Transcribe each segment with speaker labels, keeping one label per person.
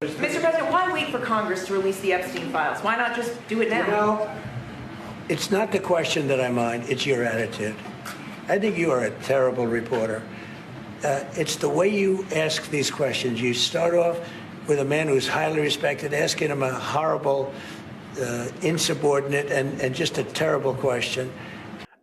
Speaker 1: Mr. President, why wait for Congress to release the Epstein files? Why not just do it now?
Speaker 2: You know, it's not the question that I mind, it's your attitude. I think you are a terrible reporter. It's the way you ask these questions. You start off with a man who's highly respected, asking him a horrible, insubordinate, and just a terrible question.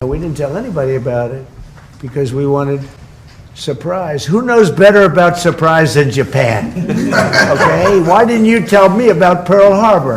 Speaker 3: We didn't tell anybody about it because we wanted surprise. Who knows better about surprise than Japan? Okay, why didn't you tell me about Pearl Harbor?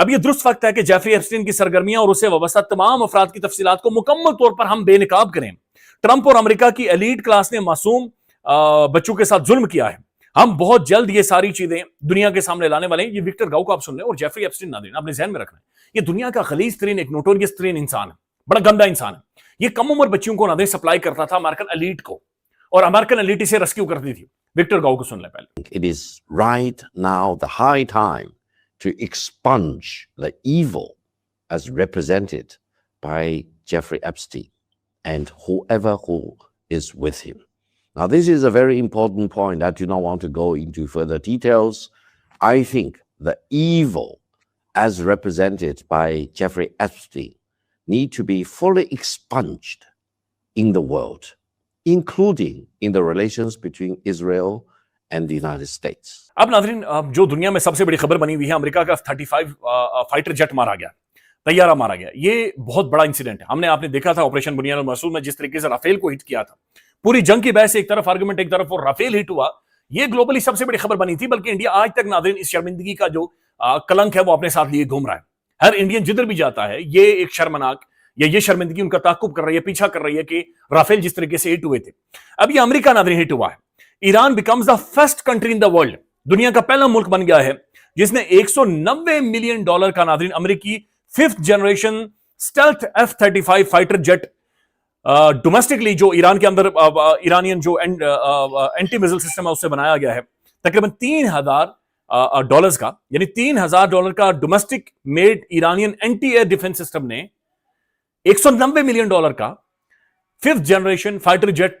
Speaker 4: اب یہ درست وقت ہے کہ Jeffrey Epstein کی سرگرمیاں اور اسے وابستہ تمام افراد کی تفصیلات کو مکمل طور پر ہم بے نقاب کریں. ٹرمپ اور امریکہ کی ایلیٹ کلاس نے معصوم بچوں کے ساتھ ظلم کیا ہے. ہم بہت جلد یہ ساری چیزیں دنیا کے سامنے لانے والے ہیں. یہ وکٹر گاؤ کو آپ سن لیں اور جیفری ایپسٹین ناظرین اپنے ذہن میں رکھنا ہے. یہ دنیا کا غلیظ ترین ایک نوٹوریس ترین انسان ہے, بڑا گندا انسان ہے. یہ کم عمر بچیوں کو ناظرین سپلائی کرتا تھا امریکن ایلیٹ کو, اور امریکن ایلیٹ اسے ریسکیو کرتی تھی. وکٹر گاؤ کو سن لیں پہلے.
Speaker 5: It is right now the high time to expunge the evil as represented by Jeffrey Epstein and whoever who is with him. Now, this is a very important point. I do not want to go into further details. I think the evil as represented by Jeffrey Epstein need to be fully expunged in the world, including in the relations between Israel and the United States.
Speaker 4: اب ناظرین جو دنیا میں سب سے بڑی خبر بنی ہوئی ہے, امریکہ کا F-35 فائٹر جیٹ مارا گیا, طیارہ مارا گیا. یہ بہت بڑا انسیڈنٹ ہے. ہم نے آپ نے دیکھا تھا آپریشن بنیاد المرصود میں جس طریقے سے رافیل کو ہٹ کیا تھا. پوری جنگ کی بحث ایک طرف, آرگومنٹ ایک طرف, اور رافیل ہٹ ہوا. یہ گلوبلی سب سے بڑی خبر بنی تھی, بلکہ انڈیا آج تک ناظرین اس شرمندگی کا جو کلنک ہے وہ اپنے ساتھ لیے گھوم رہا ہے. ہر انڈین جدھر بھی جاتا ہے یہ ایک شرمناک یا یہ شرمندگی ان کا تعاقب کر رہی ہے, پیچھا کر رہی ہے کہ رافیل جس طریقے سے ہٹ ہوئے تھے. اب یہ امریکہ ناظرین ہٹ ہوا ہے. Iran becomes the first country in the world, دنیا کا پہلا ملک بن گیا ہے جس نے $190 ملین کا ناظرین امریکی 5th generation stealth F-35 fighter jet domestically جو ایران کے اندر ایرانین جو اینٹی میزل سسٹم ہے اس سے بنایا گیا ہے, تقریباً $3,000 کا, یعنی $3,000 کا domestic made Iranian anti air defence system نے $190 ملین کا 5th generation fighter jet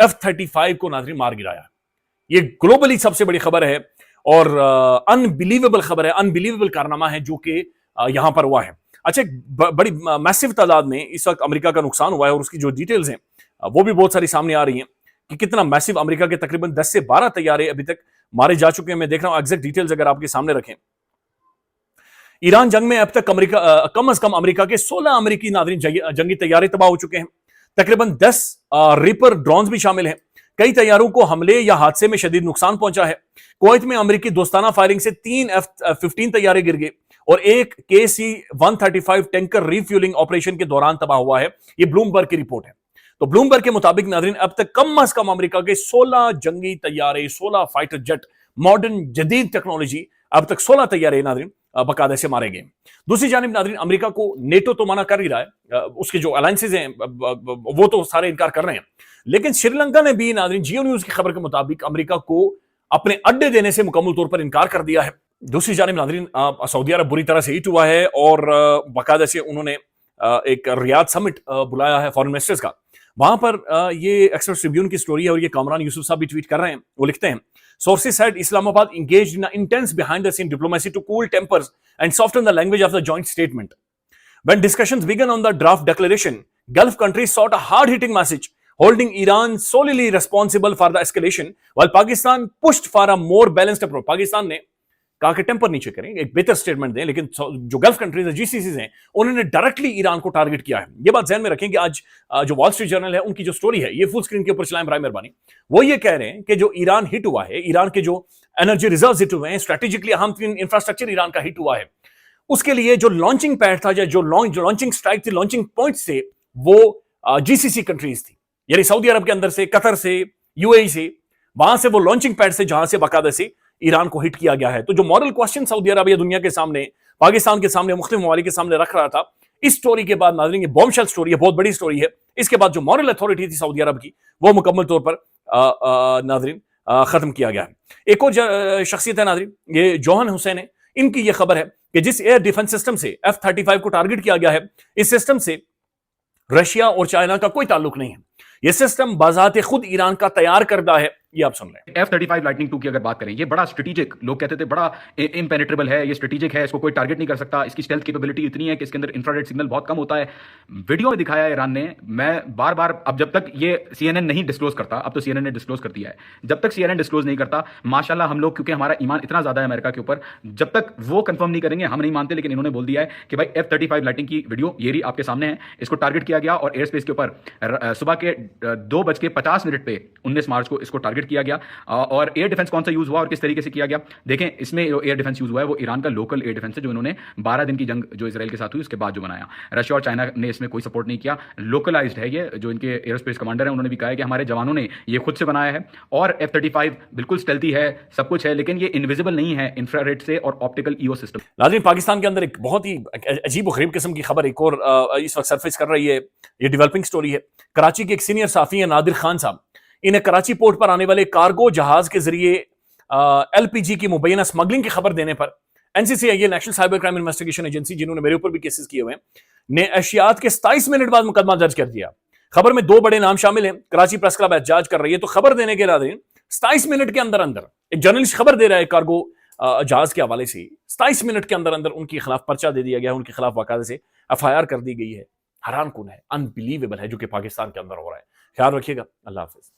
Speaker 4: F-35 کو ناظرین مار گرایا. یہ گلوبلی سب سے بڑی خبر ہے اور انبیلیویبل خبر ہے, انبیلیویبل کارنامہ ہے جو کہ یہاں پر ہوا ہے. اچھا, بڑی میسو تعداد میں اس وقت امریکہ کا نقصان ہوا ہے اور اس کی جو ڈیٹیلز ہیں وہ بھی بہت ساری سامنے آ رہی ہیں کہ کتنا میسو. امریکہ کے تقریباً 10 سے 12 طیارے ابھی تک مارے جا چکے ہیں. میں دیکھ رہا ہوں ایگزیکٹ ڈیٹیلز اگر آپ کے سامنے رکھیں. ایران جنگ میں اب تک امریکہ کم از کم امریکہ کے 16 امریکی ناظرین جنگی طیارے تباہ ہو چکے ہیں. تقریباً 10 ریپر ڈرونز بھی شامل ہیں. کئی طیاروں کو حملے یا حادثے میں شدید نقصان پہنچا ہے. کویت میں امریکی دوستانہ فائرنگ سے 3 F-15 طیارے گر گئے اور ایک KC-135 ٹینکر ری فیولنگ آپریشن کے دوران تباہ ہوا ہے. یہ بلومبرگ کی رپورٹ ہے. تو بلومبرگ کے مطابق ناظرین اب تک کم از کم امریکہ کے 16 جنگی طیارے, 16 فائٹر جیٹ, ماڈرن جدید ٹیکنالوجی, اب تک 16 طیارے ناظرین باقاعدہ سے مارے گئے. دوسری جانب ناظرین امریکہ کو نیٹو تو منع کر ہی رہا ہے, اس کے جو الائنسز ہیں وہ تو سارے انکار کر رہے ہیں, لیکن سری لنکا نے بھی ناظرین جیو نیوز کی خبر کے مطابق امریکہ کو اپنے اڈے دینے سے مکمل طور پر انکار کر دیا ہے. دوسری جانب ناظرین سعودی عرب بری طرح سے ہٹ ہوا ہے اور باقاعدہ سے انہوں نے ایک ریاض سمٹ بلایا ہے فارن منسٹرز کا. وہاں پر یہ ایکسپریس ٹریبیون کی سٹوری ہے اور یہ کامران یوسف صاحب بھی ٹویٹ کر رہے ہیں. وہ لکھتے ہیں, Sources said Islamabad engaged in an intense behind-the-scene diplomacy to cool tempers and soften the language of the joint statement. When discussions began on the draft declaration, Gulf countries sought a hard-hitting message, holding Iran solely responsible for the escalation, while Pakistan pushed for a more balanced approach. Pakistan نے کہا کہ temper نیچے کریں, ایک بہتر statement دیں, لیکن جو گلف کنٹریز ہیں, GCCs ہیں, انہوں نے ڈائریکٹلی ایران کو ٹارگٹ کیا ہے. یہ بات ذہن میں رکھیں کہ آج جو وال اسٹریٹ جرنل ہے ان کی جو سٹوری ہے, یہ فل اسکرین کے اوپر چلائیں برائے مہربانی. وہ یہ کہہ رہے ہیں کہ جو ایران ہٹ ہوا ہے, ایران کے جو انرجی ریزروز ہٹ ہوئے ہیں, اسٹریٹجکلی اہم ترین انفراسٹرکچر ایران کا ہٹ ہوا ہے, اس کے لیے جو لانچنگ پیڈ تھا یا جو لانچنگ اسٹرائک تھی, لانچنگ پوائنٹس تھے, وہ GCC کنٹریز تھی, یعنی سعودی عرب کے اندر سے, قطر سے, UAE سے, وہاں سے وہ لانچنگ پیڈ سے جہاں سے باقاعدہ سے ایران کو ہٹ کیا گیا ہے. تو جو مورل کوسچن سعودی عرب یا دنیا کے سامنے, پاکستان کے سامنے, مختلف ممالک کے سامنے رکھ رہا تھا, اس سٹوری کے بعد ناظرین یہ بوم شیل سٹوری ہے, بہت بڑی سٹوری ہے. اس کے بعد جو مورل اتھارٹی تھی سعودی عرب کی وہ مکمل طور پر ناظرین ختم کیا گیا ہے. ایک اور شخصیت ہے ناظرین, یہ جوہن حسین ہے. ان کی یہ خبر ہے کہ جس ایئر ڈیفنس سسٹم سے F-35 کو ٹارگٹ کیا گیا ہے, اس سسٹم سے رشیا اور چائنا کا کوئی تعلق نہیں ہے. یہ سسٹم بذات خود ایران کا تیار کردہ ہے. یہ آپ سن لیں.
Speaker 6: F-35 لائٹننگ 2 کی اگر بات کریں, یہ بڑا اسٹریٹجک, لوگ کہتے تھے بڑا امپینیٹریبل ہے, یہ اسٹریٹجک ہے, اس کو کوئی ٹارگٹ نہیں کر سکتا, اس کی اسٹیلتھ کیپیبلٹی اتنی ہے کہ اس کے اندر انفراریڈ سگنل بہت کم ہوتا ہے. ویڈیو میں دکھایا ہے ایران نے, میں بار بار, اب جب تک یہ CNN نہیں ڈسکلوز کرتا, اب تو CNN نے ڈسکلوز کر دیا ہے, جب تک CNN ڈسکلوز نہیں کرتا, ماشاءاللہ ہم لوگ, کیونکہ ہمارا ایمان اتنا زیادہ ہے امریکہ کے اوپر, جب تک وہ کنفرم نہیں کریں گے ہم نہیں مانتے. لیکن انہوں نے بول دیا ہے کہ بھائی F-35 لائٹنگ کی ویڈیو یہ رہی آپ کے سامنے ہے, اس کو ٹارگٹ کیا گیا اور ایئر اسپیس کے اوپر صبح کے کہ 2:50 پہ 19 مارچ کو اس کو ٹارگٹ کیا گیا. اور ایئر ڈیفنس کون سا یوز ہوا اور کس طریقے سے کیا گیا؟ دیکھیں اس میں جو ایئر ڈیفنس یوز ہوا ہے وہ ایران کا لوکل ایئر ڈیفنس ہے جو انہوں نے 12 دن کی جنگ جو اسرائیل کے ساتھ ہوئی اس کے بعد جو بنایا. رشیا اور چائنا نے اس میں کوئی سپورٹ نہیں کیا. لوکلائزڈ ہے یہ. جو ان کے ایئر اسپیس کمانڈر ہیں انہوں نے بھی کہا ہے کہ ہمارے جوانوں نے یہ خود سے بنایا ہے. اور F-35 بالکل اسٹیلتھی ہے, سب کچھ ہے, لیکن یہ انویزیبل نہیں ہے انفرا ریڈ سے اور آپٹیکل EO سسٹم.
Speaker 4: ناظرین, پاکستان کے اندر ایک بہت ہی عجیب و غریب قسم کی خبر ایک اور اس وقت سرفیس کر رہی ہے. یہ ڈیولپنگ سٹوری ہے. کراچی کے ایک سینئر صحافی ہیں نادر خان صاحب, انہیں کراچی پورٹ پر آنے والے کارگو جہاز کے ذریعے LPG کی مبینہ سمگلنگ کی خبر دینے پر NCCI, یہ national cyber crime investigation agency جنہوں نے میرے اوپر بھی کیسز کیے ہوئے ہیں, نے اشیات کے 27 منٹ بعد مقدمہ درج کر دیا. خبر میں 2 بڑے نام شامل ہیں. کراچی پریس کلب احتجاج کر رہی ہے. تو خبر دینے کے ناظرین 27 منٹ کے اندر اندر ایک جرنلسٹ خبر دے رہا ہے کارگو جہاز کے حوالے سے, 27 منٹ کے اندر اندر ان کے خلاف پرچہ دے دیا گیا, ان کے خلاف باقاعدہ سے FIR کر دی گئی ہے. حیران کن ہے, انبلیویبل ہے جو کہ پاکستان کے اندر ہو رہا ہے. خیال رکھیے گا. اللہ حافظ.